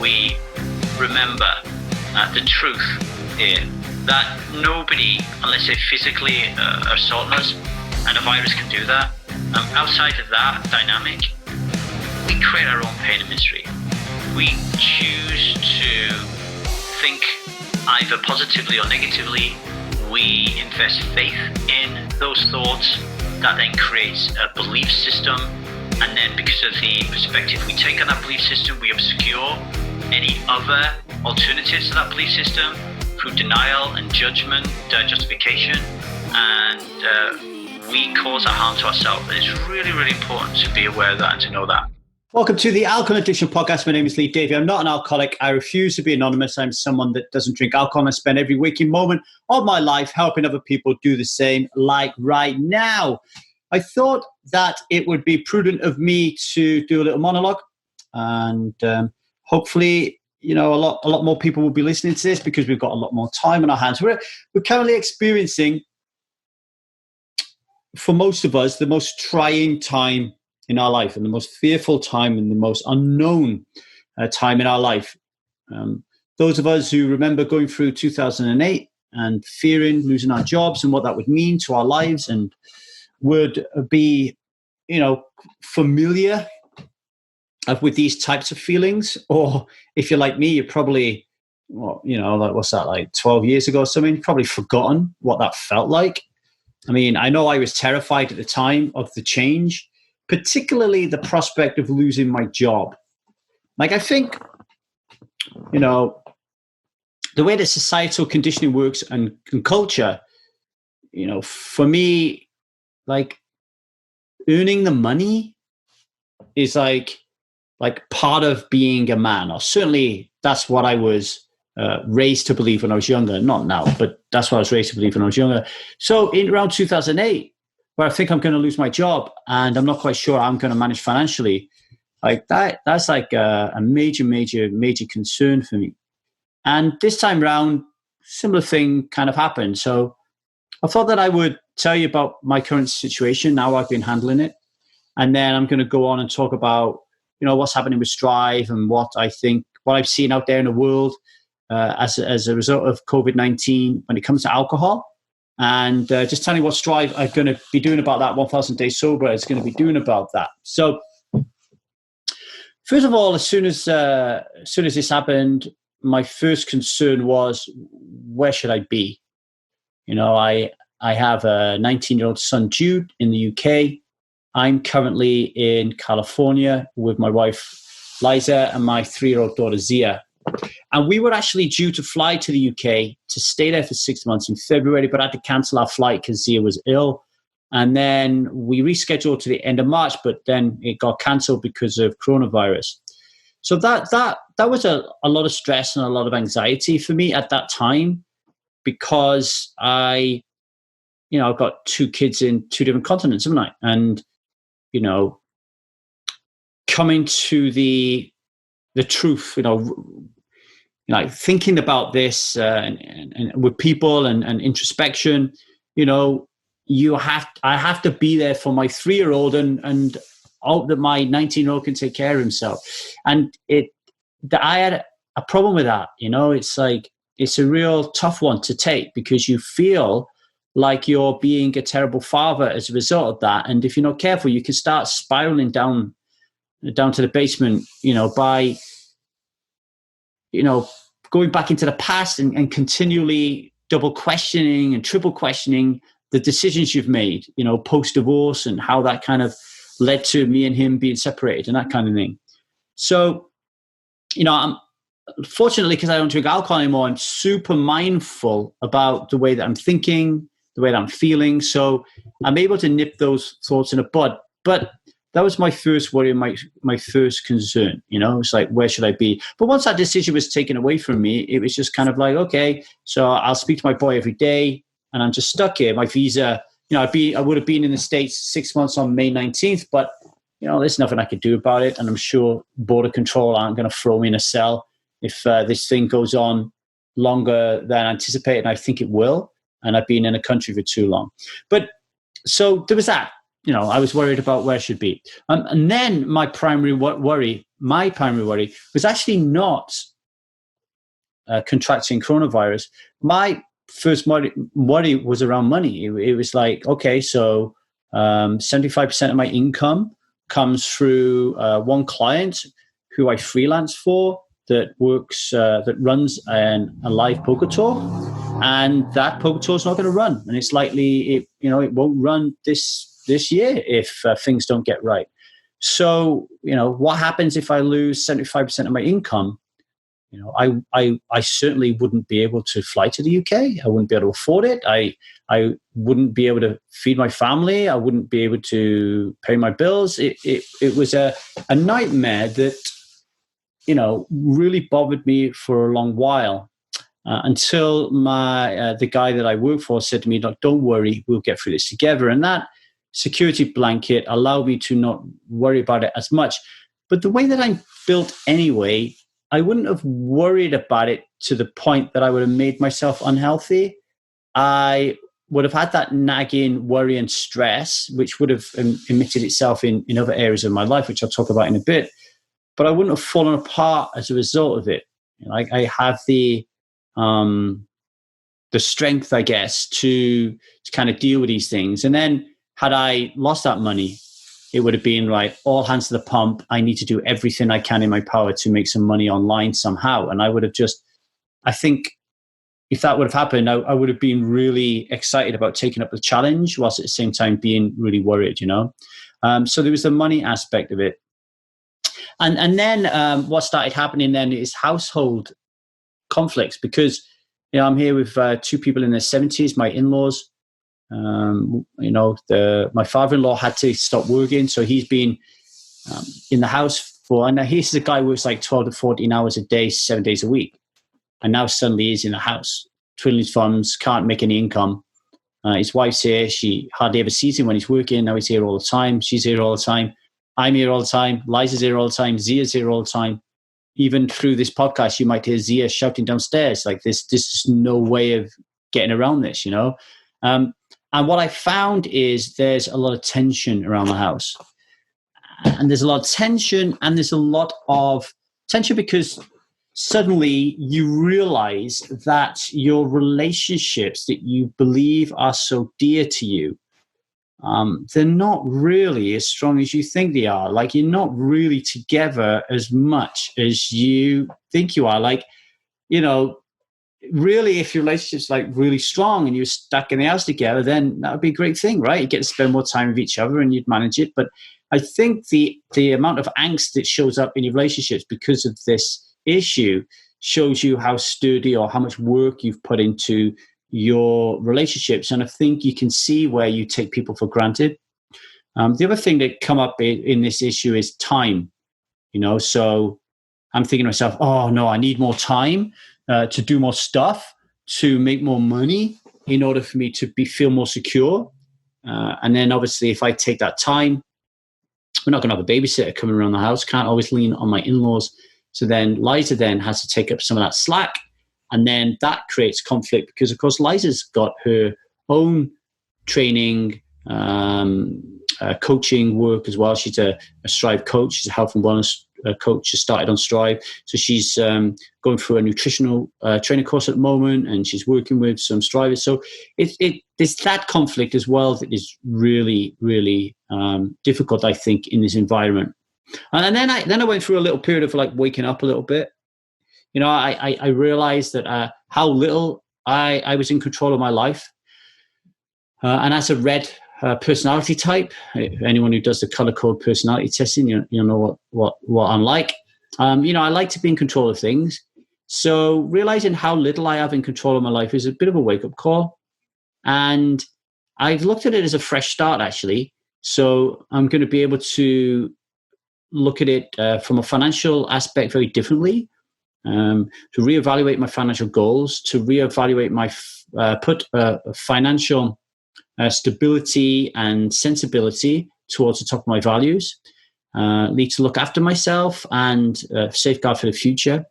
we remember the truth here, that nobody, unless they physically assault us, and a virus can do that, outside of that dynamic, we create our own pain and misery. We choose to think either positively or negatively. We invest faith in those thoughts. That then creates a belief system. And then because of the perspective we take on that belief system, we obscure any other alternatives to that belief system through denial and judgment, justification, and we cause that harm to ourselves. And it's really, really important to be aware of that and to know that. Welcome to the Alcohol Addiction Podcast. My name is Davy. I'm not an alcoholic. I refuse to be anonymous. I'm someone that doesn't drink alcohol. I spend every waking moment of my life helping other people do the same, like right now. I thought that it would be prudent of me to do a little monologue, and hopefully, a lot more people will be listening to this because we've got a lot more time on our hands. We're currently experiencing, for most of us, the most trying time in our life and the most fearful time and the most unknown time in our life. Those of us who remember going through 2008 and fearing losing our jobs and what that would mean to our lives and would be, familiar with these types of feelings. Or if you're like me, you're probably, what's that, like 12 years ago or something? You've probably forgotten what that felt like. I mean, I know I was terrified at the time of the change, particularly the prospect of losing my job. Like, I think, the way that societal conditioning works and culture, for me, like earning the money is like part of being a man, or certainly that's what I was raised to believe when I was younger. Not now, but that's what I was raised to believe when I was younger. So in around 2008, where I think I'm going to lose my job and I'm not quite sure I'm going to manage financially, like that's like a major concern for me. And this time round, similar thing kind of happened. So I thought that I would tell you about my current situation, how I've been handling it. And then I'm going to go on and talk about, what's happening with Strive and what I've seen out there in the world as a result of COVID-19 when it comes to alcohol. And just tell you what Strive are going to be doing about that. 1,000 Days Sober is going to be doing about that. So first of all, as soon as this happened, my first concern was, where should I be? I have a 19-year-old son, Jude, in the UK. I'm currently in California with my wife, Liza, and my 3-year-old daughter, Zia. And we were actually due to fly to the UK to stay there for 6 months in February, but had to cancel our flight because Zia was ill. And then we rescheduled to the end of March, but then it got cancelled because of coronavirus. So that was a lot of stress and a lot of anxiety for me at that time, because I've got 2 kids in 2 different continents, haven't I? And, coming to the truth, thinking about this and with people and introspection, I have to be there for my 3-year-old and hope that my 19-year-old can take care of himself. And I had a problem with that. It's a real tough one to take, because you feel like you're being a terrible father as a result of that. And if you're not careful, you can start spiraling down to the basement, by, going back into the past and continually double questioning and triple questioning the decisions you've made, post-divorce, and how that kind of led to me and him being separated and that kind of thing. So, I'm fortunately, because I don't drink alcohol anymore, I'm super mindful about the way that I'm thinking, the way that I'm feeling. So I'm able to nip those thoughts in the bud. But that was my first worry, my first concern. It's like, where should I be? But once that decision was taken away from me, it was just kind of like, okay, so I'll speak to my boy every day, and I'm just stuck here. My visa, I would have been in the States 6 months on May 19th, but there's nothing I could do about it. And I'm sure border control aren't going to throw me in a cell if this thing goes on longer than anticipated. And I think it will. And I've been in a country for too long. But so there was that. I was worried about where I should be. And then my primary worry my primary worry was actually not contracting coronavirus. My first worry was around money. It was like, okay, so 75% of my income comes through one client who I freelance for that works, that runs a live poker tour, and that poker tour is not going to run, and it's likely it won't run this year if things don't get right. So what happens if I lose 75% of my income? I certainly wouldn't be able to fly to the UK. I wouldn't be able to afford it. I wouldn't be able to feed my family. I wouldn't be able to pay my bills. It was a nightmare that really bothered me for a long while, until the guy that I work for said to me, "Look, don't worry, we'll get through this together." And that security blanket allowed me to not worry about it as much. But the way that I'm built anyway, I wouldn't have worried about it to the point that I would have made myself unhealthy. I would have had that nagging worry and stress, which would have emitted itself in other areas of my life, which I'll talk about in a bit. But I wouldn't have fallen apart as a result of it. I have the strength, I guess, to kind of deal with these things. And then had I lost that money, it would have been right, all hands to the pump. I need to do everything I can in my power to make some money online somehow. And I would have I think if that would have happened, I would have been really excited about taking up the challenge, whilst at the same time being really worried, So there was the money aspect of it. And then what started happening then is household conflicts, because I'm here with two people in their 70s, my in-laws. My father-in-law had to stop working, so he's been in the house and he's the guy who works like 12 to 14 hours a day, 7 days a week, and now suddenly he's in the house twiddling his thumbs, can't make any income. His wife's here, she hardly ever sees him when he's working. Now he's here all the time, she's here all the time, I'm here all the time, Liza's here all the time, Zia's here all the time. Even through this podcast, you might hear Zia shouting downstairs. Like this is no way of getting around this, And what I found is there's a lot of tension around the house. And there's a lot of tension, and there's a lot of tension because suddenly you realize that your relationships that you believe are so dear to you, they're not really as strong as you think they are. Like, you're not really together as much as you think you are. Like, really, if your relationship's like really strong and you're stuck in the house together, then that would be a great thing, right? You get to spend more time with each other and you'd manage it. But I think the amount of angst that shows up in your relationships because of this issue shows you how sturdy or how much work you've put into your relationships. And I think you can see where you take people for granted. The other thing that come up in this issue is time, so I'm thinking to myself, oh no, I need more time to do more stuff, to make more money in order for me to feel more secure. And then obviously if I take that time, we're not going to have a babysitter coming around the house, can't always lean on my in-laws. So then Liza then has to take up some of that slack. And then that creates conflict because, of course, Liza's got her own training, coaching work as well. She's a Strive coach. She's a health and wellness coach. She started on Strive. So she's going through a nutritional training course at the moment, and she's working with some Strivers. So there's that conflict as well that is really, really difficult, I think, in this environment. And then I went through a little period of like waking up a little bit. I realized that how little I was in control of my life. And as a red personality type, anyone who does the color code personality testing, you know what I'm like. I like to be in control of things. So realizing how little I have in control of my life is a bit of a wake-up call. And I've looked at it as a fresh start, actually. So I'm going to be able to look at it from a financial aspect very differently. To reevaluate my financial goals, to reevaluate my financial stability and sensibility towards the top of my values, need to look after myself and safeguard for the future.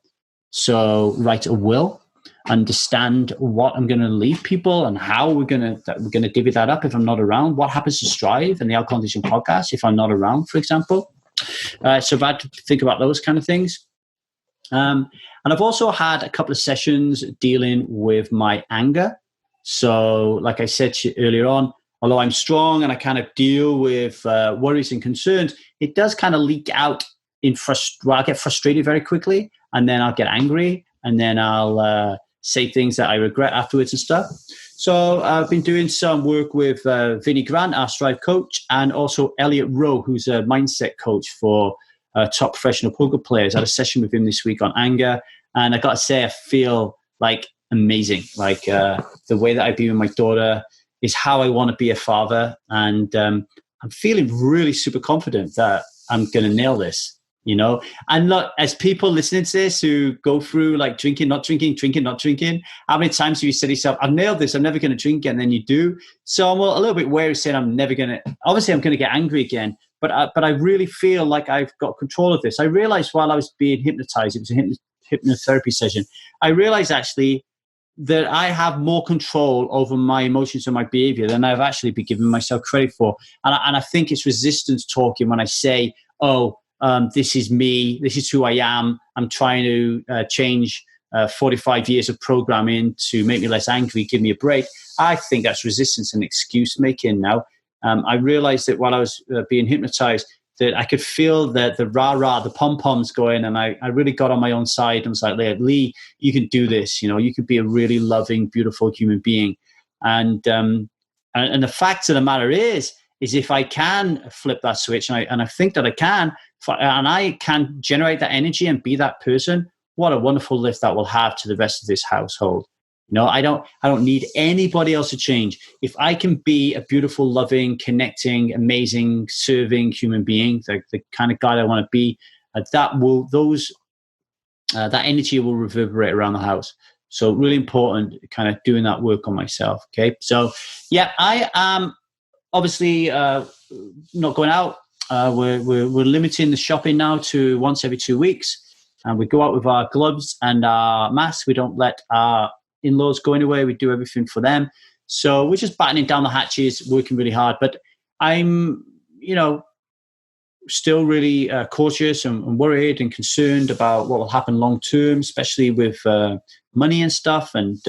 So write a will, understand what I'm going to leave people and how we're going to divvy that up if I'm not around. What happens to Strive and the Alcohol Addiction podcast if I'm not around, for example? So I've had to think about those kind of things. And I've also had a couple of sessions dealing with my anger. So like I said earlier on, although I'm strong and I kind of deal with worries and concerns, it does kind of leak out I'll get frustrated very quickly, and then I'll get angry, and then I'll say things that I regret afterwards and stuff. So I've been doing some work with Vinnie Grant, our Strive coach, and also Elliot Rowe, who's a mindset coach for top professional poker players. I had a session with him this week on anger, and I got to say, I feel like amazing. Like the way that I've been with my daughter is how I want to be a father, and I'm feeling really super confident that I'm going to nail this. And look, as people listening to this who go through like drinking, not drinking, drinking, not drinking, how many times have you said to yourself, I've nailed this, I'm never going to drink again, and then you do? So I'm a little bit wary saying I'm going to get angry again, but I really feel like I've got control of this. I realized while I was being hypnotized, it was a hypnotherapy session, I realized actually that I have more control over my emotions and my behavior than I've actually been giving myself credit for. And I think it's resistance talking when I say, this is me, this is who I am, I'm trying to change 45 years of programming to make me less angry, give me a break. I think that's resistance and excuse making now. I realized that while I was being hypnotized, that I could feel the rah-rah, the pom-poms going, and I really got on my own side and was like, Lee, you can do this. You could be a really loving, beautiful human being. And the fact of the matter is if I can flip that switch, and I think that I can, and I can generate that energy and be that person, what a wonderful lift that will have to the rest of this household. I don't need anybody else to change. If I can be a beautiful, loving, connecting, amazing, serving human being, the kind of guy I want to be, that energy will reverberate around the house. So really important, kind of doing that work on myself. Okay, so yeah, I am obviously not going out. We're limiting the shopping now to once every 2 weeks, and we go out with our gloves and our masks. We don't let our in-laws go anywhere. We do everything for them. So we're just battening down the hatches, working really hard. But I'm, still really cautious and worried and concerned about what will happen long term, especially with money and stuff, and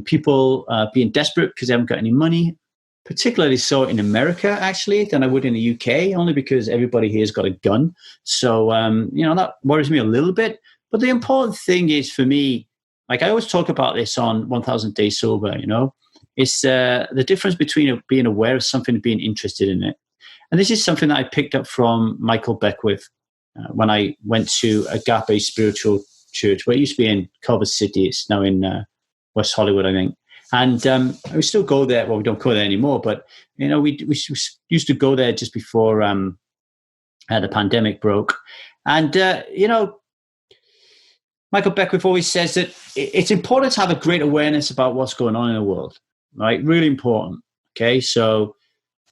people being desperate because they haven't got any money. Particularly so in America, actually, than I would in the UK, only because everybody here has got a gun. So, that worries me a little bit. But the important thing is for me, like I always talk about this on 1000 Days Sober, it's the difference between being aware of something and being interested in it. And this is something that I picked up from Michael Beckwith when I went to Agape Spiritual Church, where it used to be in Culver City. It's now in West Hollywood, I think. And we still go there. Well, we don't go there anymore, but we used to go there just before the pandemic broke. And Michael Beckwith always says that it's important to have a great awareness about what's going on in the world, right? Really important. Okay, so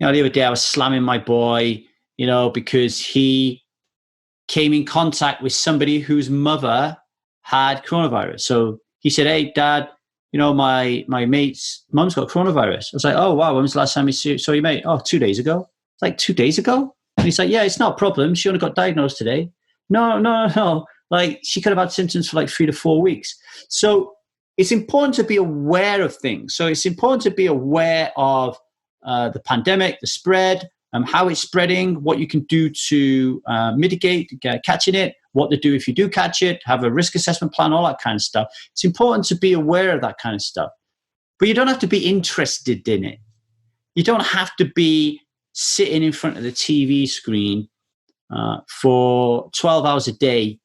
the other day I was slamming my boy, because he came in contact with somebody whose mother had coronavirus. So he said, "Hey, Dad, my mate's mum's got coronavirus." I was like, "Oh, wow, when was the last time you saw your mate?" "Oh, 2 days ago." It's like, 2 days ago? And he's like, "Yeah, it's not a problem. She only got diagnosed today." No. Like, she could have had symptoms for like 3 to 4 weeks. So it's important to be aware of things. So it's important to be aware of the pandemic, the spread, how it's spreading, what you can do to mitigate catching it, what to do if you do catch it, have a risk assessment plan, all that kind of stuff. It's important to be aware of that kind of stuff. But you don't have to be interested in it. You don't have to be sitting in front of the TV screen for 12 hours a day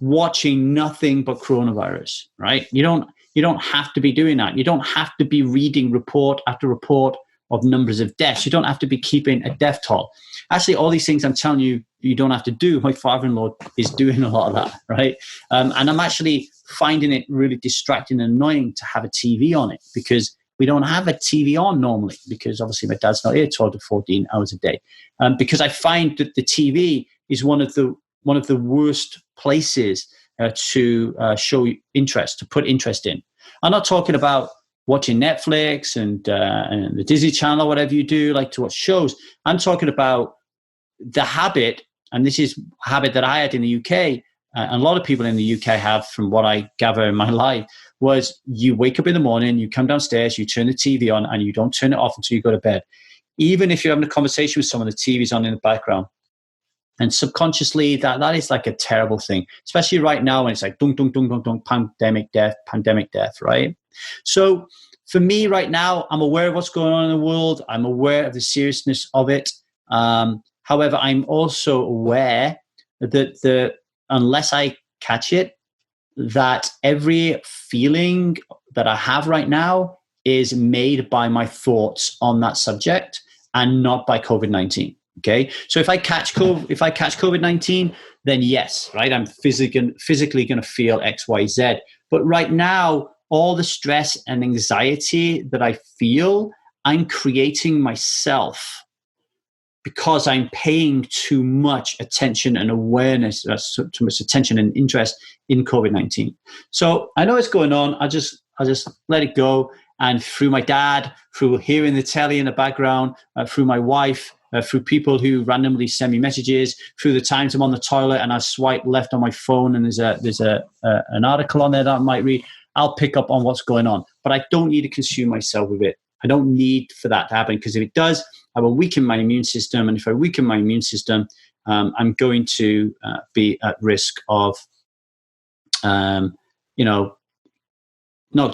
watching nothing but coronavirus, right? You don't have to be doing that. You don't have to be reading report after report of numbers of deaths. You don't have to be keeping a death toll. Actually, all these things I'm telling you, you don't have to do. My father-in-law is doing a lot of that, right? And I'm actually finding it really distracting and annoying to have a TV on it, because we don't have a TV on normally, because obviously my dad's not here 12 to 14 hours a day. Because I find that the TV is one of the worst places to show interest, to put interest in. I'm not talking about watching Netflix and the Disney Channel, whatever you do, like to watch shows. I'm talking about the habit and this is a habit that I had in the UK, and a lot of people in the UK have, from what I gather in my life, was you wake up in the morning, you come downstairs, you turn the TV on, and you don't turn it off until you go to bed. Even if you're having a conversation with someone, the TV's on in the background. And subconsciously, that is like a terrible thing, especially right now when it's like, dunk, dunk, dunk, dunk, dunk, pandemic death, right? So for me right now, I'm aware of what's going on in the world. I'm aware of the seriousness of it. However, I'm also aware that unless I catch it, that every feeling that I have right now is made by my thoughts on that subject and not by COVID-19. Okay, so if I catch COVID-19, then yes, right, I'm physically going to feel X, Y, Z. But right now, all the stress and anxiety that I feel, I'm creating myself because I'm paying too much attention and awareness, too much attention and interest in COVID-19. So I know it's going on. I'll just let it go. And through my dad, through hearing the telly in the background, through my wife, through people who randomly send me messages, through the times I'm on the toilet and I swipe left on my phone and there's an article on there that I might read, I'll pick up on what's going on. But I don't need to consume myself with it. I don't need for that to happen, because if it does, I will weaken my immune system. And if I weaken my immune system, I'm going to be at risk of, not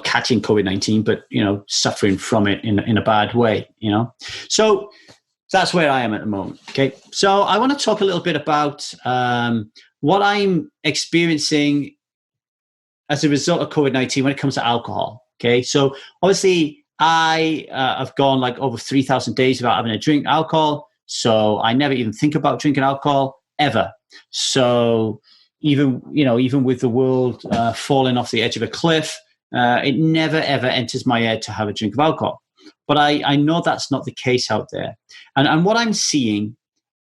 catching COVID-19, but, suffering from it in a bad way, So that's where I am at the moment. Okay. So I want to talk a little bit about what I'm experiencing as a result of COVID-19 when it comes to alcohol. Okay. So obviously I have gone like over 3,000 days without having a drink alcohol. So I never even think about drinking alcohol ever. So even with the world falling off the edge of a cliff, it never, ever enters my head to have a drink of alcohol. But I know that's not the case out there. And what I'm seeing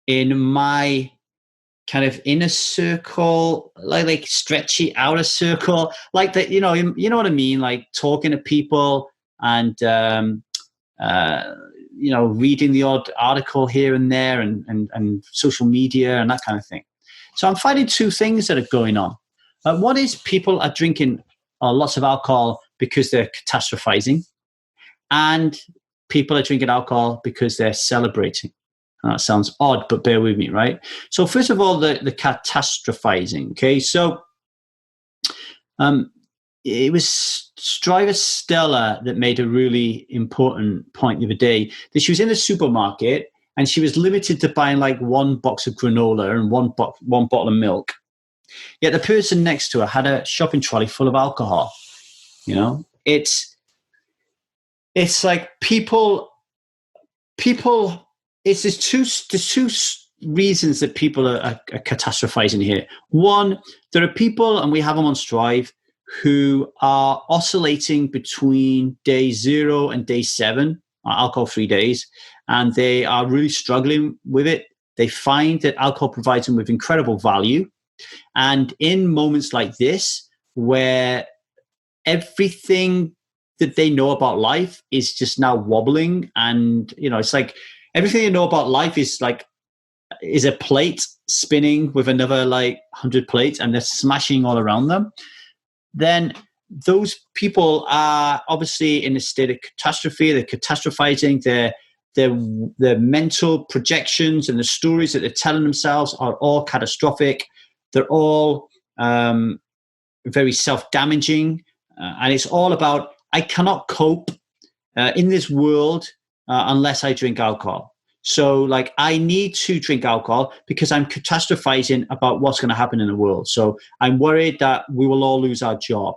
in my kind of inner circle, like stretchy outer circle, like that, you know what I mean? Like talking to people and, reading the odd article here and there and social media and that kind of thing. So I'm finding two things that are going on. One is people are drinking lots of alcohol because they're catastrophizing, and people are drinking alcohol because they're celebrating. And that sounds odd, but bear with me, right? So first of all, the catastrophizing. Okay, so it was Striver Stella that made a really important point the other day, that she was in the supermarket and she was limited to buying like one box of granola and one bottle of milk. Yet the person next to her had a shopping trolley full of alcohol. It's like people. There's two reasons that people are catastrophizing here. One, there are people, and we have them on Strive, who are oscillating between day 0 and day 7, alcohol-free days, and they are really struggling with it. They find that alcohol provides them with incredible value. And in moments like this, where everything that they know about life is just now wobbling, and it's like everything they know about life is a plate spinning with another 100 plates, and they're smashing all around them, then those people are obviously in a state of catastrophe. They're catastrophizing. Their mental projections and the stories that they're telling themselves are all catastrophic. They're all very self-damaging. And it's all about, I cannot cope in this world unless I drink alcohol. So I need to drink alcohol because I'm catastrophizing about what's going to happen in the world. So I'm worried that we will all lose our job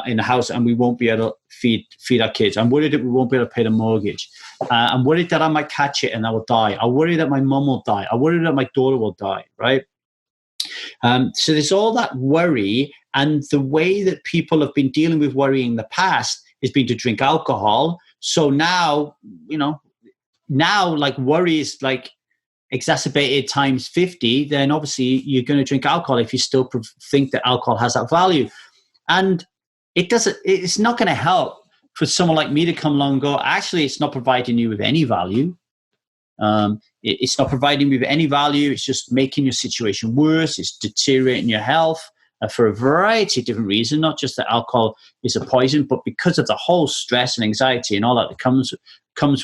in the house and we won't be able to feed our kids. I'm worried that we won't be able to pay the mortgage. I'm worried that I might catch it and I will die. I'm worried that my mom will die. I'm worried that my daughter will die, right? So there's all that worry, and the way that people have been dealing with worry in the past has been to drink alcohol. So now, worry is exacerbated times 50, then obviously you're going to drink alcohol if you still think that alcohol has that value. And it's not going to help for someone like me to come along and go, actually, it's not providing you with any value. It's not providing you with any value. It's just making your situation worse. It's deteriorating your health for a variety of different reasons, not just that alcohol is a poison, but because of the whole stress and anxiety and all that comes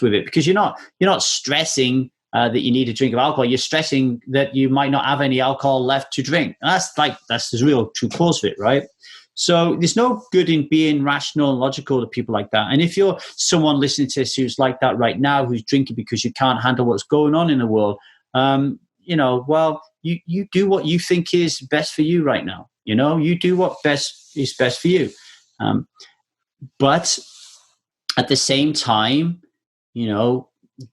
with it. Because you're not stressing that you need a drink of alcohol. You're stressing that you might not have any alcohol left to drink. And that's the real true cause of it, right? So there's no good in being rational and logical to people like that. And if you're someone listening to this who's like that right now, who's drinking because you can't handle what's going on in the world, you do what you think is best for you right now. You do what is best for you. But at the same time,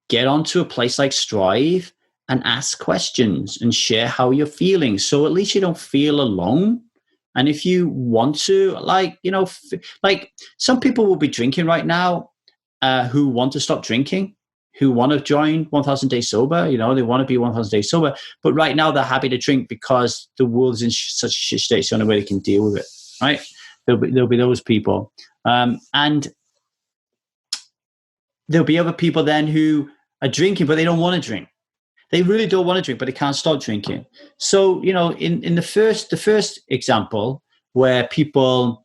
get onto a place like Strive and ask questions and share how you're feeling. So at least you don't feel alone. And if you want to, like some people will be drinking right now who want to stop drinking, who want to join 1,000 Days Sober. They want to be 1,000 Days Sober. But right now they're happy to drink because the world's in such a shit state, so no way they can deal with it, right? There'll be those people. And there'll be other people then who are drinking, but they don't want to drink. They really don't want to drink, but they can't stop drinking. So, in the first example where people,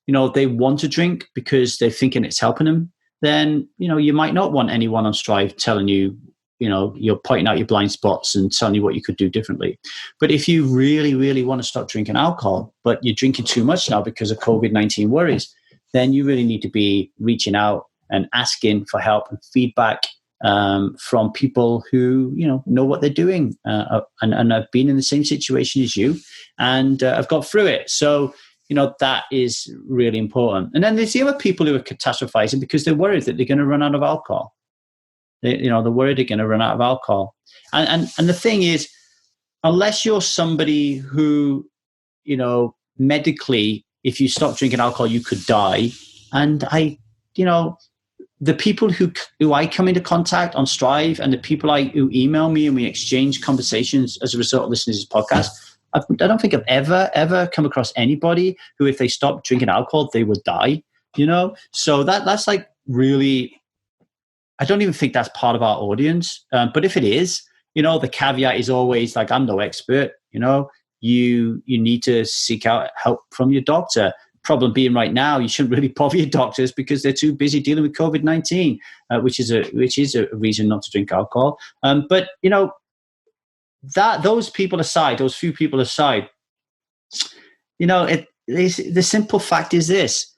they want to drink because they're thinking it's helping them, then, you might not want anyone on Strive telling you, you're pointing out your blind spots and telling you what you could do differently. But if you really, really want to stop drinking alcohol, but you're drinking too much now because of COVID-19 worries, then you really need to be reaching out and asking for help and feedback from people who know what they're doing and have been in the same situation as you and have got through it. So that is really important. And then there's the other people who are catastrophizing because they're worried that they're going to run out of alcohol. They're worried they're going to run out of alcohol. And the thing is, unless you're somebody who medically, if you stop drinking alcohol, you could die. And the people who I come into contact on Strive and the people who email me and we exchange conversations as a result of listening to this podcast, I don't think I've ever come across anybody who, if they stop drinking alcohol, they would die, So that's like really, I don't even think that's part of our audience. But if it is, the caveat is always like, I'm no expert, you need to seek out help from your doctor. Problem being right now, you shouldn't really bother your doctors because they're too busy dealing with COVID-19, which is a reason not to drink alcohol. But those people aside, those few people aside, the simple fact is this: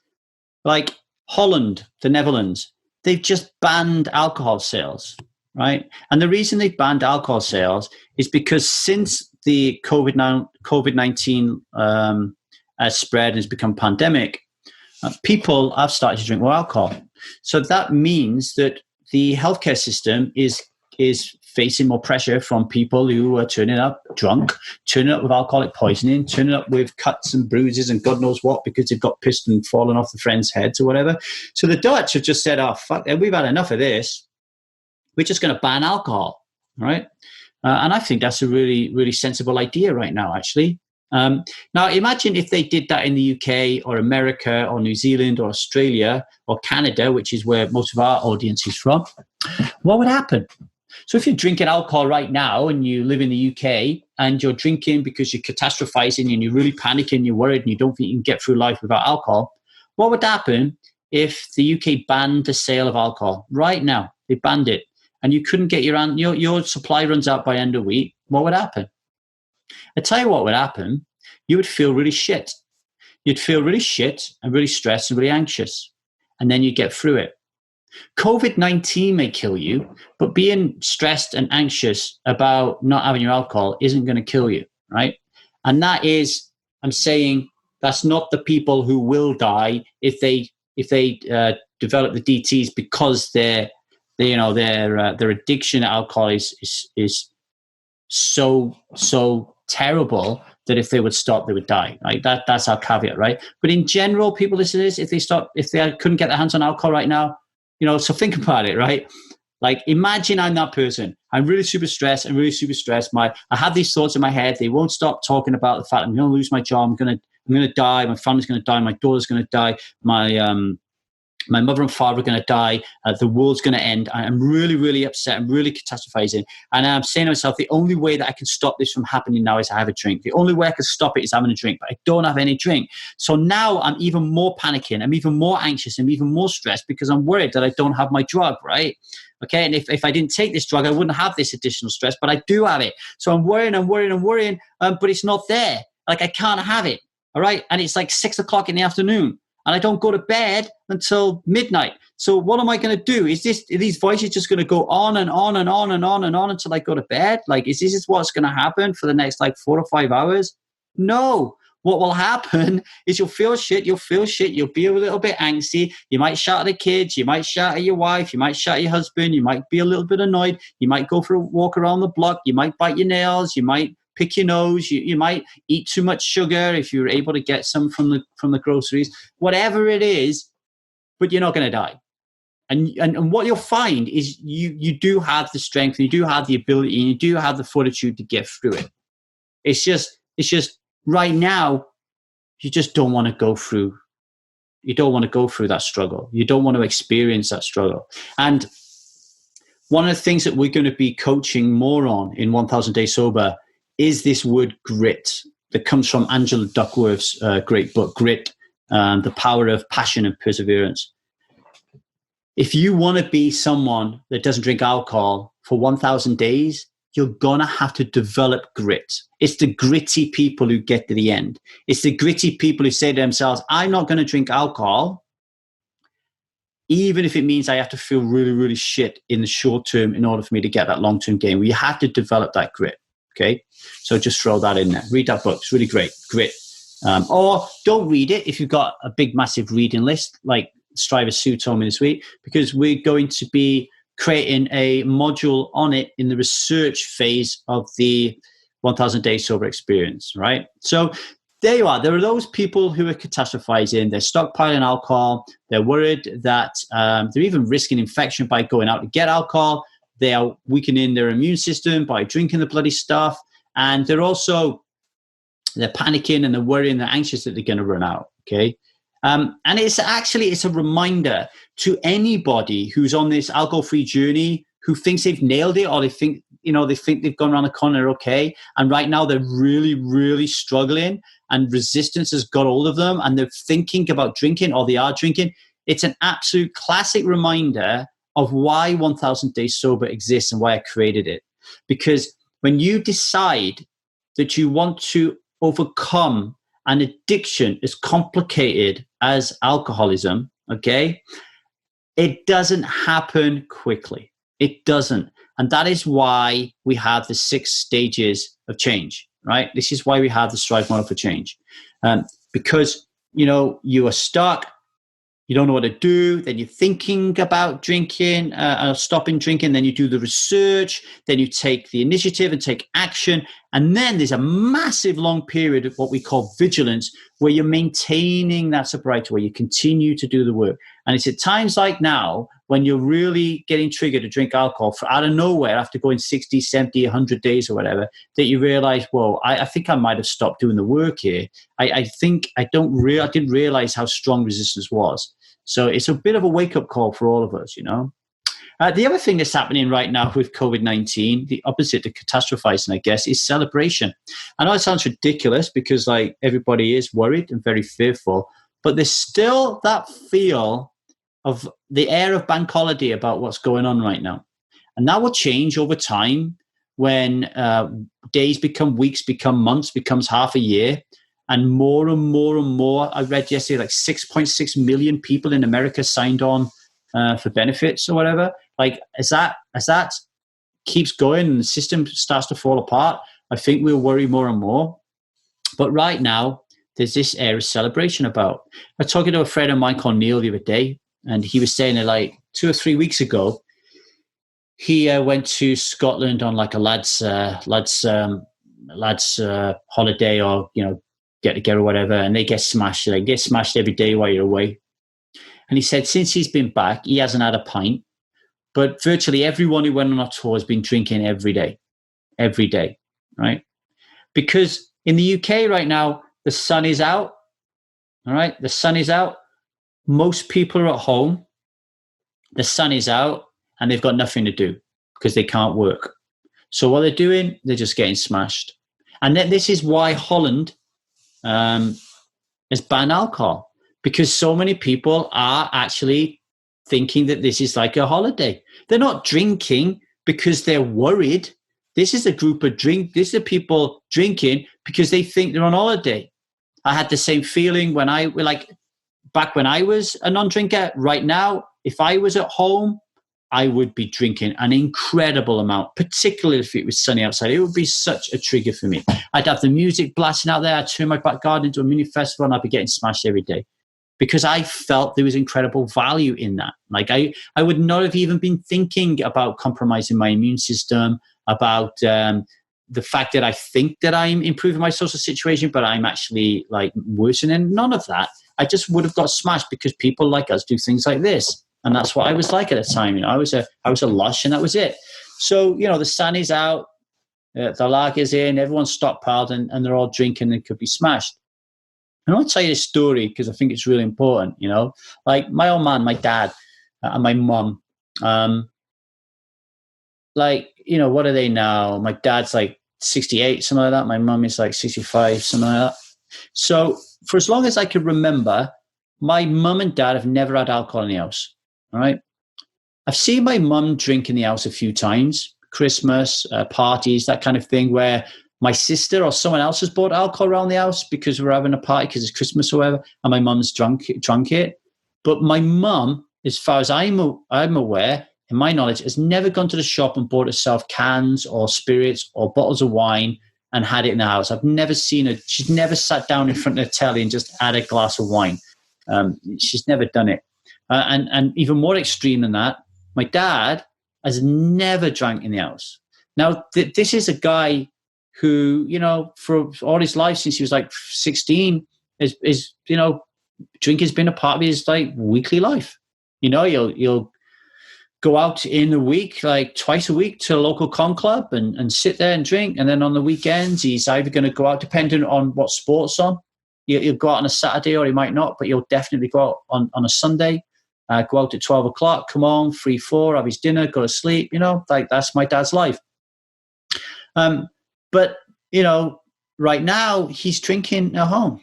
like Holland, the Netherlands, they've just banned alcohol sales, right? And the reason they've banned alcohol sales is because since the COVID-19 spread and has become pandemic, people have started to drink more alcohol. So that means that the healthcare system is facing more pressure from people who are turning up drunk, turning up with alcoholic poisoning, turning up with cuts and bruises and God knows what because they've got pissed and fallen off the friends' heads or whatever. So the Dutch have just said, oh, fuck, we've had enough of this. We're just going to ban alcohol, right? And I think that's a really, really sensible idea right now, actually. Now, imagine if they did that in the UK or America or New Zealand or Australia or Canada, which is where most of our audience is from. What would happen? So if you're drinking alcohol right now and you live in the UK and you're drinking because you're catastrophizing and you're really panicking, you're worried and you don't think you can get through life without alcohol, what would happen if the UK banned the sale of alcohol right now? They banned it and you couldn't get your supply runs out by end of week. What would happen? I tell you what would happen. You would feel really shit. You'd feel really shit and really stressed and really anxious. And then you get through it. COVID-19 may kill you, but being stressed and anxious about not having your alcohol isn't going to kill you, right? And that is, I'm saying, that's not the people who will die if they develop the DTs because their addiction to alcohol is so terrible that if they would stop, they would die, right? That's our caveat, right? But in general, people listen to this, if they couldn't get their hands on alcohol right now, so think about it, right? Like, imagine I'm that person. I'm really super stressed. I have these thoughts in my head. They won't stop talking about the fact I'm going to lose my job. I'm going to die. My family's going to die. My daughter's going to die. My my mother and father are going to die. The world's going to end. I'm really, really upset. I'm really catastrophizing. And I'm saying to myself, the only way that I can stop this from happening now is I have a drink. The only way I can stop it is having a drink, but I don't have any drink. So now I'm even more panicking. I'm even more anxious. I'm even more stressed because I'm worried that I don't have my drug, right? Okay. And if I didn't take this drug, I wouldn't have this additional stress, but I do have it. So I'm worrying, but it's not there. Like I can't have it. All right. And it's like 6 o'clock in the afternoon. And I don't go to bed until midnight. So what am I going to do? Are these voices just going to go on and on and on and on and on until I go to bed? Like, is this what's going to happen for the next like 4 or 5 hours? No. What will happen is you'll feel shit. You'll be a little bit angsty. You might shout at the kids. You might shout at your wife. You might shout at your husband. You might be a little bit annoyed. You might go for a walk around the block. You might bite your nails. You might pick your nose, you might eat too much sugar if you're able to get some from the groceries, whatever it is, but you're not going to die. And what you'll find is you do have the strength, and you do have the ability, and you do have the fortitude to get through it. It's just right now, you just don't want to go through. You don't want to go through that struggle. You don't want to experience that struggle. And one of the things that we're going to be coaching more on in 1000 Days Sober is this word grit that comes from Angela Duckworth's great book, Grit, The Power of Passion and Perseverance. If you want to be someone that doesn't drink alcohol for 1000 days, you're going to have to develop grit. It's the gritty people who get to the end. It's the gritty people who say to themselves, I'm not going to drink alcohol, even if it means I have to feel really, really shit in the short term in order for me to get that long-term gain. We have to develop that grit. Okay, so just throw that in there. Read that book. It's really great. Grit. Or don't read it if you've got a big, massive reading list, like Striver Sue told me this week, because we're going to be creating a module on it in the research phase of the 1000 Days Sober experience, right? So there you are. There are those people who are catastrophizing. They're stockpiling alcohol. They're worried that they're even risking infection by going out to get alcohol. They are weakening their immune system by drinking the bloody stuff. And they're panicking and they're worrying, they're anxious that they're going to run out. Okay. And it's a reminder to anybody who's on this alcohol-free journey who thinks they've nailed it, or they think they've gone around the corner okay. And right now they're really, really struggling and resistance has got hold of them and they're thinking about drinking or they are drinking. It's an absolute classic reminder of why 1000 Days Sober exists and why I created it. Because when you decide that you want to overcome an addiction as complicated as alcoholism, okay, it doesn't happen quickly. It doesn't. And that is why we have the 6 stages of change, right? This is why we have the Strive model for change. Because, you are stuck. You don't know what to do. Then you're thinking about drinking, stopping drinking. Then you do the research. Then you take the initiative and take action. And then there's a massive long period of what we call vigilance, where you're maintaining that sobriety, where you continue to do the work. And it's at times like now when you're really getting triggered to drink alcohol out of nowhere after going 60, 70, 100 days or whatever, that you realize, whoa, I think I might have stopped doing the work here. I didn't realize how strong resistance was. So it's a bit of a wake-up call for all of us, The other thing that's happening right now with COVID-19, the opposite to catastrophizing, I guess, is celebration. I know it sounds ridiculous because everybody is worried and very fearful, but there's still that feel of the air of bank holiday about what's going on right now. And that will change over time when days become weeks, become months, becomes half a year. And more and more and more, I read yesterday, 6.6 million people in America signed on for benefits or whatever. As that keeps going and the system starts to fall apart, I think we'll worry more and more. But right now, there's this air of celebration about. I was talking to a friend of mine called Neil the other day, and he was saying that 2 or 3 weeks ago, he went to Scotland on a lads holiday or get together or whatever, and they get smashed. They get smashed every day while you're away. And he said since he's been back, he hasn't had a pint, but virtually everyone who went on a tour has been drinking every day, right? Because in the UK right now, the sun is out, all right? The sun is out, most people are at home, the sun is out, and they've got nothing to do because they can't work. So what they're doing, they're just getting smashed. And then this is why Holland has banned alcohol, because so many people are actually thinking that this is like a holiday. They're not drinking because they're worried. This is a group of This is people drinking because they think they're on holiday. I had the same feeling back when I was a non-drinker. Right now, if I was at home, I would be drinking an incredible amount, particularly if it was sunny outside. It would be such a trigger for me. I'd have the music blasting out there. I'd turn my back garden into a mini festival, and I'd be getting smashed every day because I felt there was incredible value in that. Like I would not have even been thinking about compromising my immune system, about the fact that I think that I'm improving my social situation, but I'm actually like worsening. None of that. I just would have got smashed because people like us do things like this. And that's what I was like at the time. You know, I was a lush, and that was it. So, you know, the sun is out, the lager's in, everyone's stockpiled, and they're all drinking and could be smashed. And I want to tell you this story because I think it's really important, you know. Like my old man, my dad, and my mum, like, you know, what are they now? My dad's like 68, something like that. My mum is like 65, something like that. So for as long as I can remember, my mum and dad have never had alcohol in the house. All right. I've seen my mum drink in the house a few times, Christmas, parties, that kind of thing, where my sister or someone else has bought alcohol around the house because we're having a party because it's Christmas or whatever, and my mum's drunk it. But my mum, as far as I'm aware, in my knowledge, has never gone to the shop and bought herself cans or spirits or bottles of wine and had it in the house. I've never seen her. She's never sat down in front of the telly and just had a glass of wine. She's never done it. And even more extreme than that, my dad has never drank in the house. Now, this is a guy who, you know, for all his life since he was like 16, is you know, drinking's been a part of his like weekly life. You know, you'll go out in the week, like twice a week, to a local con club and sit there and drink. And then on the weekends, he's either going to go out, depending on what sport's on. He'll go out on a Saturday or he might not, but he'll definitely go out on a Sunday. Go out at 12 o'clock, come on, 3-4, have his dinner, go to sleep. You know, like that's my dad's life. But, you know, right now he's drinking at home.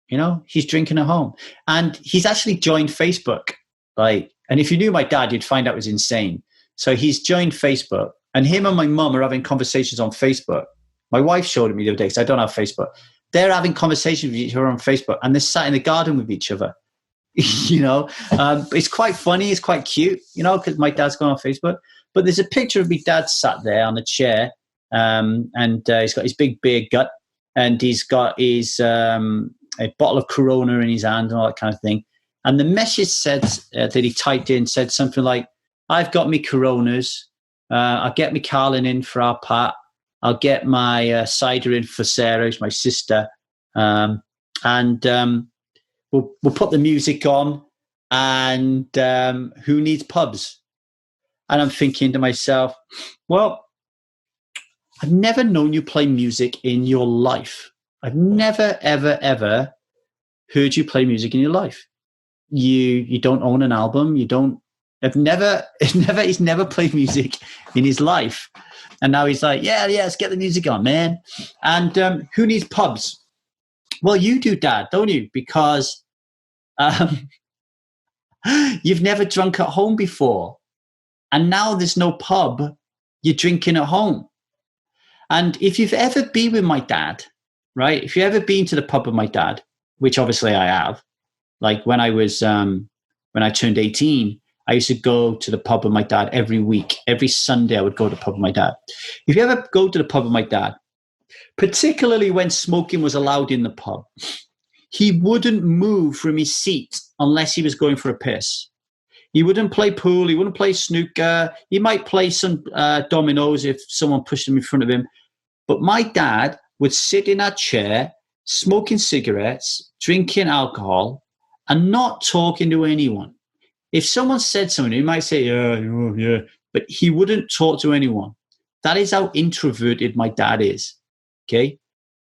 You know, he's drinking at home. And he's actually joined Facebook. Like, and if you knew my dad, you'd find out it was insane. So he's joined Facebook, and him and my mum are having conversations on Facebook. My wife showed it me the other day because I don't have Facebook. They're having conversations with each other on Facebook, and they're sat in the garden with each other. You know, it's quite funny. It's quite cute, you know, because my dad's gone on Facebook. But there's a picture of my dad sat there on a chair, and he's got his big beer gut, and he's got his a bottle of Corona in his hand and all that kind of thing. And the message said that he typed in said something like, "I've got me Coronas. I'll get me Carlin in for our Pat. I'll get my cider in for Sarah, who's my sister, and we'll put the music on. And who needs pubs?" And I'm thinking to myself, well, I've never known you play music in your life. I've never, ever, ever heard you play music in your life. You don't own an album. He's never played music in his life. And now he's like, yeah, let's get the music on, man. And who needs pubs? Well, you do, Dad, don't you? Because you've never drunk at home before. And now there's no pub. You're drinking at home. And if you've ever been with my dad, right? If you've ever been to the pub with my dad, which obviously I have, like when I turned 18, I used to go to the pub with my dad every week. Every Sunday, I would go to the pub with my dad. If you ever go to the pub with my dad, particularly when smoking was allowed in the pub, he wouldn't move from his seat unless he was going for a piss. He wouldn't play pool. He wouldn't play snooker. He might play some dominoes if someone pushed him in front of him. But my dad would sit in that chair, smoking cigarettes, drinking alcohol, and not talking to anyone. If someone said something, he might say, yeah, but he wouldn't talk to anyone. That is how introverted my dad is, okay?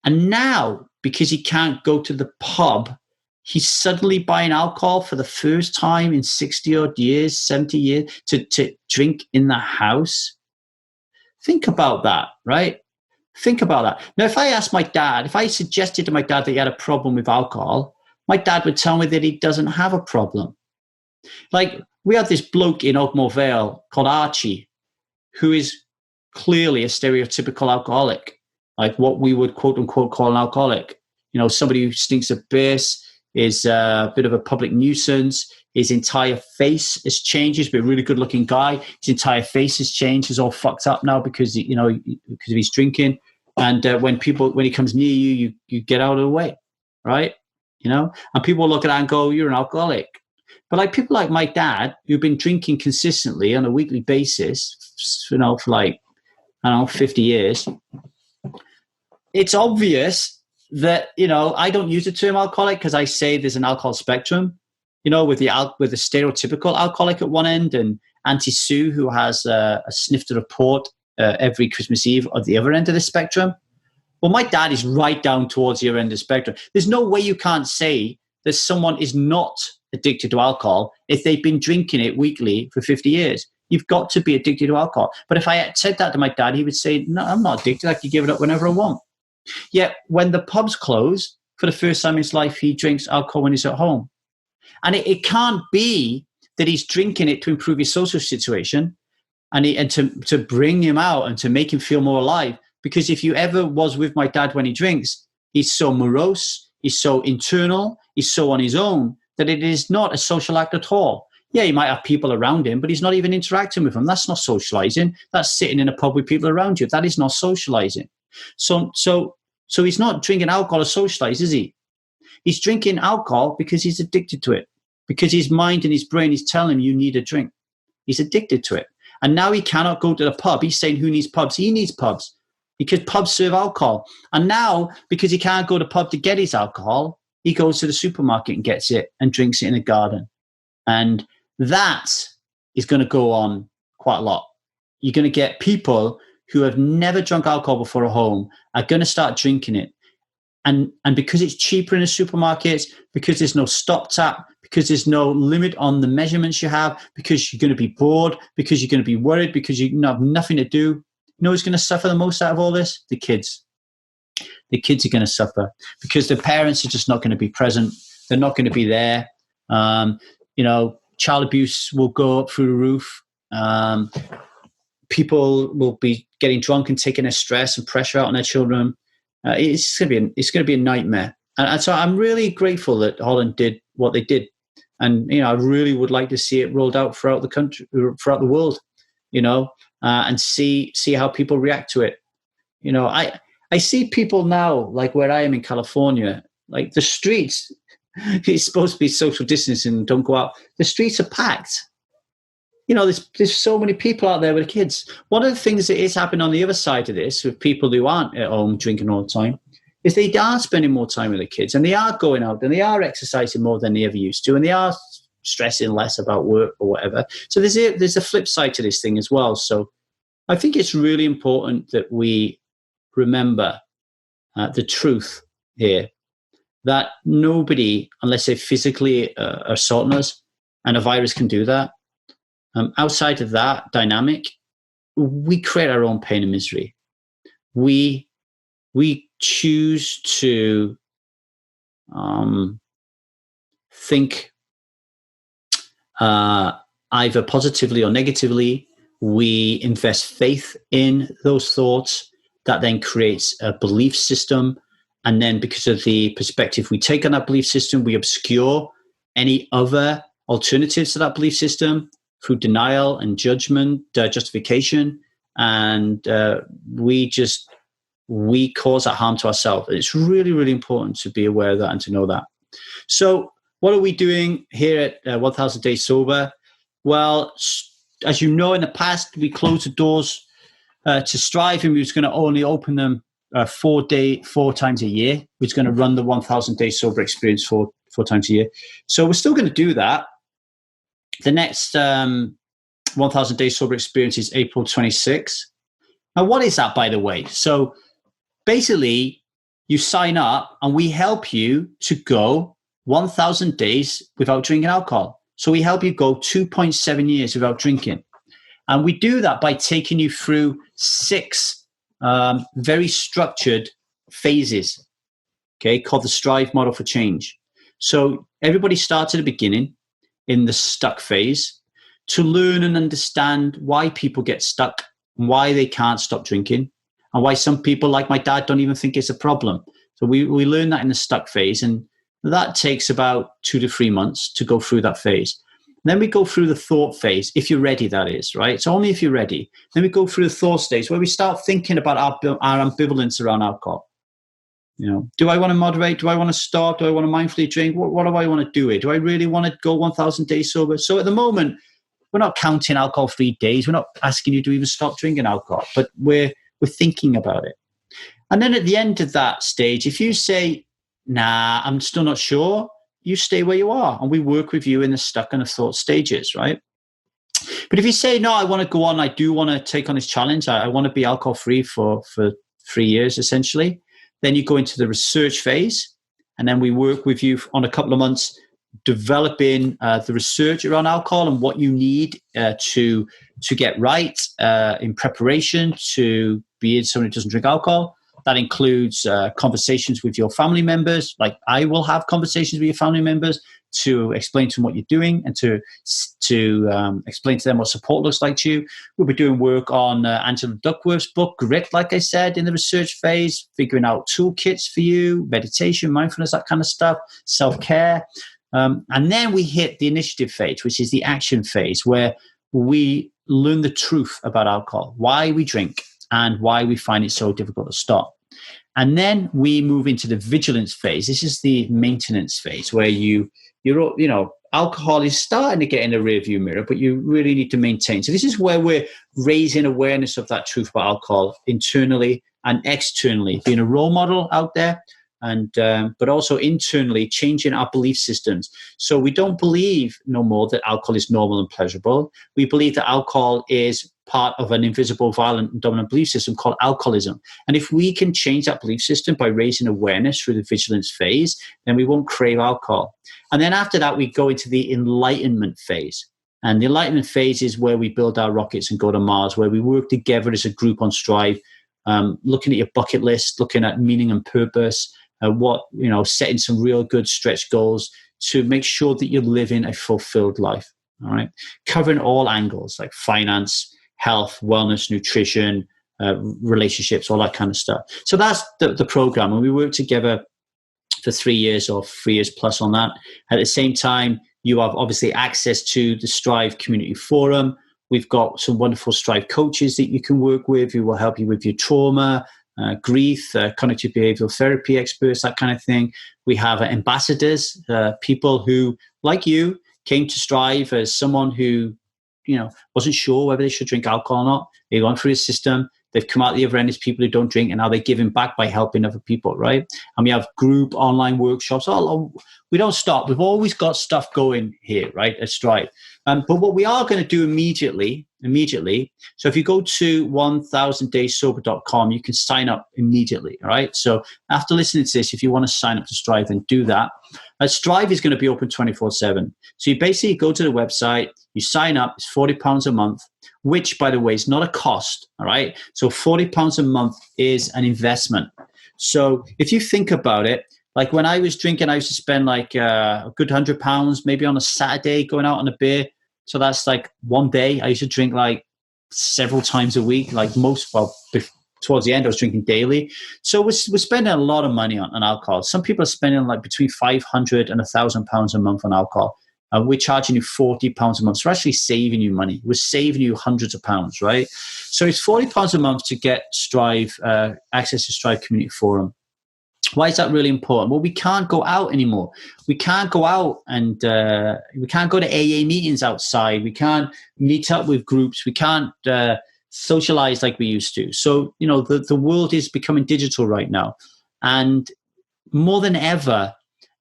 And now, because he can't go to the pub he's suddenly buying alcohol for the first time in 60 odd years, 70 years to drink in the house. Think about that, right? Think about that. Now, if I asked my dad, if I suggested to my dad that he had a problem with alcohol, my dad would tell me that he doesn't have a problem. Like, we had this bloke in Ogmore Vale called Archie, who is clearly a stereotypical alcoholic, like what we would quote unquote call an alcoholic. You know, somebody who stinks of piss, is a bit of a public nuisance. His entire face has changed. He's been a really good looking guy. His entire face has changed. He's all fucked up now because, you know, because of his drinking. And when he comes near you, you get out of the way, right? You know, and people look at that and go, you're an alcoholic. But like people like my dad, who've been drinking consistently on a weekly basis, you know, for like, I don't know, 50 years, it's obvious that, you know, I don't use the term alcoholic because I say there's an alcohol spectrum, you know, with the stereotypical alcoholic at one end and Auntie Sue, who has a sniff to report every Christmas Eve at the other end of the spectrum. Well, my dad is right down towards the other end of the spectrum. There's no way you can't say that someone is not addicted to alcohol if they've been drinking it weekly for 50 years. You've got to be addicted to alcohol. But if I had said that to my dad, he would say, no, I'm not addicted. I can give it up whenever I want. Yet when the pubs close, for the first time in his life, he drinks alcohol when he's at home. And it can't be that he's drinking it to improve his social situation and to bring him out and to make him feel more alive. Because if you ever was with my dad when he drinks, he's so morose, he's so internal, he's so on his own that it is not a social act at all. Yeah, he might have people around him, but he's not even interacting with them. That's not socializing. That's sitting in a pub with people around you. That is not socializing. So he's not drinking alcohol to socialize, is he? He's drinking alcohol because he's addicted to it, because his mind and his brain is telling him you need a drink. He's addicted to it. And now he cannot go to the pub. He's saying, who needs pubs? He needs pubs because pubs serve alcohol. And now, because he can't go to the pub to get his alcohol, he goes to the supermarket and gets it and drinks it in the garden. And that is going to go on quite a lot. You're going to get people who have never drunk alcohol before at home are going to start drinking it. And because it's cheaper in the supermarkets, because there's no stop tap, because there's no limit on the measurements you have, because you're going to be bored, because you're going to be worried, because you have nothing to do. You know who's going to suffer the most out of all this? The kids. The kids are going to suffer because the parents are just not going to be present. They're not going to be there. You know, child abuse will go up through the roof. People will be getting drunk and taking their stress and pressure out on their children. It's going to be a nightmare. And so I'm really grateful that Holland did what they did. And, you know, I really would like to see it rolled out throughout the country, throughout the world, you know, and see how people react to it. You know, I see people now, like where I am in California, like the streets, it's supposed to be social distancing, don't go out. The streets are packed. You know, there's so many people out there with kids. One of the things that is happening on the other side of this with people who aren't at home drinking all the time is they are spending more time with the kids and they are going out and they are exercising more than they ever used to and they are stressing less about work or whatever. So there's a flip side to this thing as well. So I think it's really important that we remember the truth here, that nobody, unless they physically are assaulting us, and a virus can do that, outside of that dynamic, we create our own pain and misery. We choose to think either positively or negatively. We invest faith in those thoughts. That then creates a belief system. And then because of the perspective we take on that belief system, we obscure any other alternatives to that belief system through denial and judgment, justification. And we cause that harm to ourselves. It's really, really important to be aware of that and to know that. So what are we doing here at 1000 Days Sober? Well, as you know, in the past, we closed the doors to Strive, and we was going to only open them 4 times a year. We was going to run the 1000 Days Sober experience four times a year. So we're still going to do that. The next 1000 Days Sober experience is April 26. Now, what is that, by the way? So basically, you sign up and we help you to go 1,000 days without drinking alcohol. So we help you go 2.7 years without drinking. And we do that by taking you through 6 very structured phases, okay, called the Strive Model for Change. So everybody starts at the beginning in the stuck phase to learn and understand why people get stuck, why they can't stop drinking, and why some people, like my dad, don't even think it's a problem. So we learn that in the stuck phase, and that takes about 2 to 3 months to go through that phase. Then we go through the thought phase, if you're ready, that is, right? So only if you're ready. Then we go through the thought stage where we start thinking about our ambivalence around alcohol. Do I want to moderate? Do I want to stop? Do I want to mindfully drink? What do I want to do here? Do I really want to go 1,000 days sober? So at the moment, we're not counting alcohol-free days. We're not asking you to even stop drinking alcohol, but we're thinking about it. And then at the end of that stage, if you say, nah, I'm still not sure, you stay where you are, and we work with you in the stuck and the thought stages, right? But if you say, no, I want to go on, I do want to take on this challenge, I want to be alcohol-free for 3 years, essentially, then you go into the research phase, and then we work with you on a couple of months developing the research around alcohol and what you need to get right in preparation to be someone who doesn't drink alcohol. That includes conversations with your family members. Like I will have conversations with your family members to explain to them what you're doing and to explain to them what support looks like to you. We'll be doing work on Angela Duckworth's book, Grit, like I said, in the research phase, figuring out toolkits for you, meditation, mindfulness, that kind of stuff, self-care. And then we hit the initiative phase, which is the action phase, where we learn the truth about alcohol, why we drink, and why we find it so difficult to stop. And then we move into the vigilance phase. This is the maintenance phase where alcohol is starting to get in the rearview mirror, but you really need to maintain. So this is where we're raising awareness of that truth about alcohol internally and externally, being a role model out there, and but also internally changing our belief systems. So we don't believe no more that alcohol is normal and pleasurable. We believe that alcohol is part of an invisible, violent, and dominant belief system called alcoholism. And if we can change that belief system by raising awareness through the vigilance phase, then we won't crave alcohol. And then after that, we go into the enlightenment phase. And the enlightenment phase is where we build our rockets and go to Mars, where we work together as a group on Strive, looking at your bucket list, looking at meaning and purpose, setting some real good stretch goals to make sure that you're living a fulfilled life. All right. Covering all angles like finance, health, wellness, nutrition, relationships, all that kind of stuff. So that's the program. And we work together for 3 years or 3 years plus on that. At the same time, you have obviously access to the Strive Community Forum. We've got some wonderful Strive coaches that you can work with who will help you with your trauma, grief, cognitive behavioral therapy experts, that kind of thing. We have ambassadors, people who, like you, came to Strive as someone who wasn't sure whether they should drink alcohol or not. They've gone through the system. They've come out the other end as people who don't drink, and now they're giving back by helping other people, right? And we have group online workshops. We don't stop. We've always got stuff going here, right, at Strive. But what we are going to do immediately, so if you go to 1000dayssober.com, you can sign up immediately, all right? So after listening to this, if you want to sign up to Strive, then do that. Strive is going to be open 24/7. So you basically go to the website, you sign up, it's £40 a month, which, by the way, is not a cost, all right? So £40 a month is an investment. So if you think about it, like when I was drinking, I used to spend like a good £100 maybe on a Saturday going out on a beer. So that's like one day. I used to drink like several times a week, like towards the end, I was drinking daily. So we're spending a lot of money on alcohol. Some people are spending like between £500 and £1,000 a month on alcohol. We're charging you £40 a month. So we're actually saving you money. We're saving you hundreds of pounds, right? So it's £40 a month to get Strive, access to Strive Community Forum. Why is that really important? Well, we can't go out anymore. We can't go out and we can't go to AA meetings outside. We can't meet up with groups. We can't socialize like we used to. So, the world is becoming digital right now. And more than ever,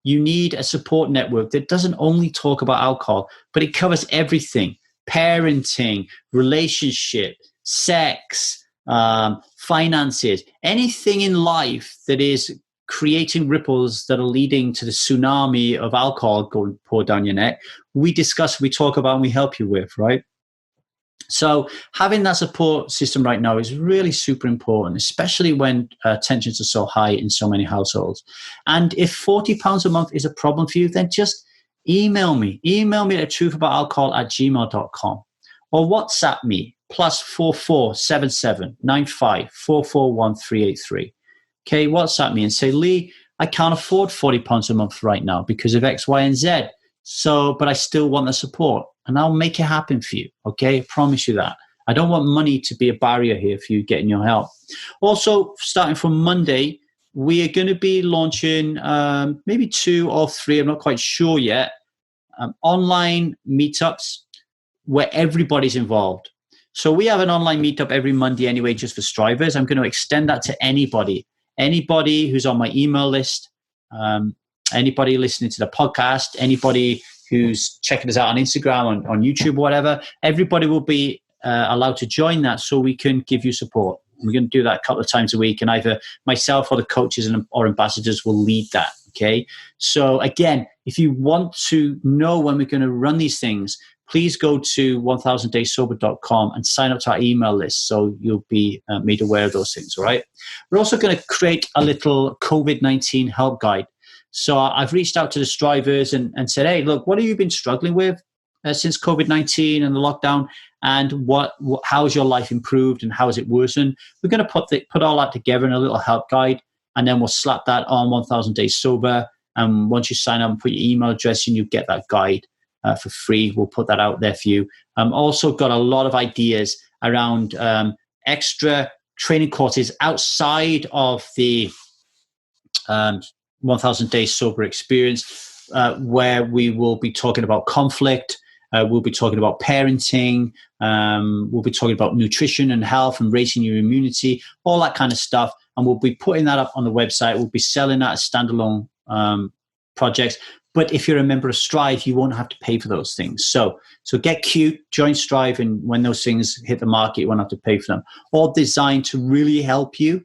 you need a support network that doesn't only talk about alcohol, but it covers everything: parenting, relationship, sex, finances, anything in life that is creating ripples that are leading to the tsunami of alcohol going pour down your neck, we discuss, we talk about, and we help you with, right? So having that support system right now is really super important, especially when tensions are so high in so many households. And if £40 a month is a problem for you, then just email me. Email me at truthaboutalcohol@gmail.com or WhatsApp me +44 77 95 441 383. Okay, WhatsApp me and say, Lee, I can't afford £40 a month right now because of X, Y, and Z. So, but I still want the support, and I'll make it happen for you. Okay, I promise you that. I don't want money to be a barrier here for you getting your help. Also, starting from Monday, we are going to be launching maybe 2 or 3, I'm not quite sure yet, online meetups where everybody's involved. So we have an online meetup every Monday anyway, just for strivers. I'm going to extend that to anybody who's on my email list, anybody listening to the podcast, anybody who's checking us out on Instagram, on YouTube, whatever. Everybody will be allowed to join that so we can give you support. We're going to do that a couple of times a week, and either myself or the coaches or ambassadors will lead that, okay? So again, if you want to know when we're going to run these things, please go to 1000dayssober.com and sign up to our email list so you'll be made aware of those things, all right? We're also going to create a little COVID-19 help guide. So I've reached out to the strivers and said, hey, look, what have you been struggling with since COVID-19 and the lockdown? And how has your life improved and how has it worsened? We're going to put all that together in a little help guide, and then we'll slap that on 1000 Days Sober. And once you sign up and put your email address in, you get that guide for free. We'll put that out there for you. Also got a lot of ideas around extra training courses outside of the 1000 Days Sober experience, where we will be talking about conflict. We'll be talking about parenting. We'll be talking about nutrition and health and raising your immunity, all that kind of stuff. And we'll be putting that up on the website. We'll be selling that as standalone projects. But if you're a member of Strive, you won't have to pay for those things. So get cute, join Strive, and when those things hit the market, you won't have to pay for them. All designed to really help you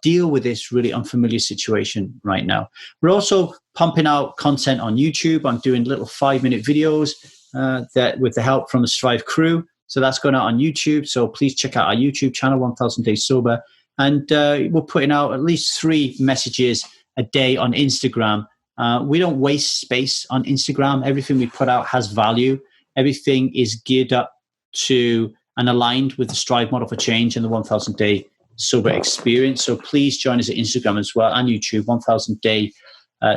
deal with this really unfamiliar situation right now. We're also pumping out content on YouTube. I'm doing little 5-minute videos that with the help from the Strive crew. So that's going out on YouTube. So please check out our YouTube channel, 1000 Days Sober. And we're putting out at least 3 messages a day on Instagram. We don't waste space on Instagram. Everything we put out has value. Everything is geared up to and aligned with the Strive model for change and the 1000 Day Sober experience. So please join us at Instagram as well and YouTube, 1000 Day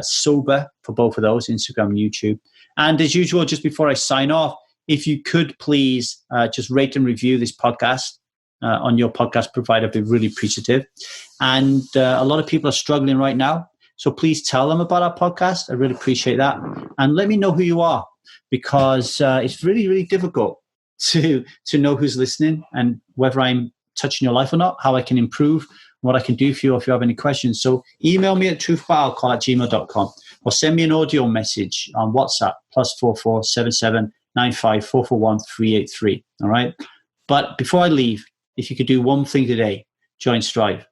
Sober for both of those, Instagram and YouTube. And as usual, just before I sign off, if you could please just rate and review this podcast on your podcast provider, I'd be really appreciative. And a lot of people are struggling right now. So please tell them about our podcast. I really appreciate that. And let me know who you are, because it's really, really difficult to know who's listening and whether I'm touching your life or not, how I can improve, what I can do for you if you have any questions. So email me at truthaboutalcohol@gmail.com or send me an audio message on WhatsApp, +44 77 95 441 383. All right. But before I leave, if you could do one thing today, join Strive.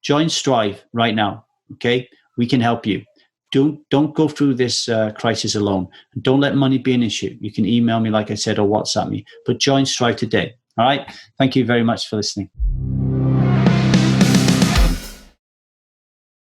Join Strive right now. Okay. We can help you. Don't go through this crisis alone. And don't let money be an issue. You can email me, like I said, or WhatsApp me. But join Strive today. All right. Thank you very much for listening.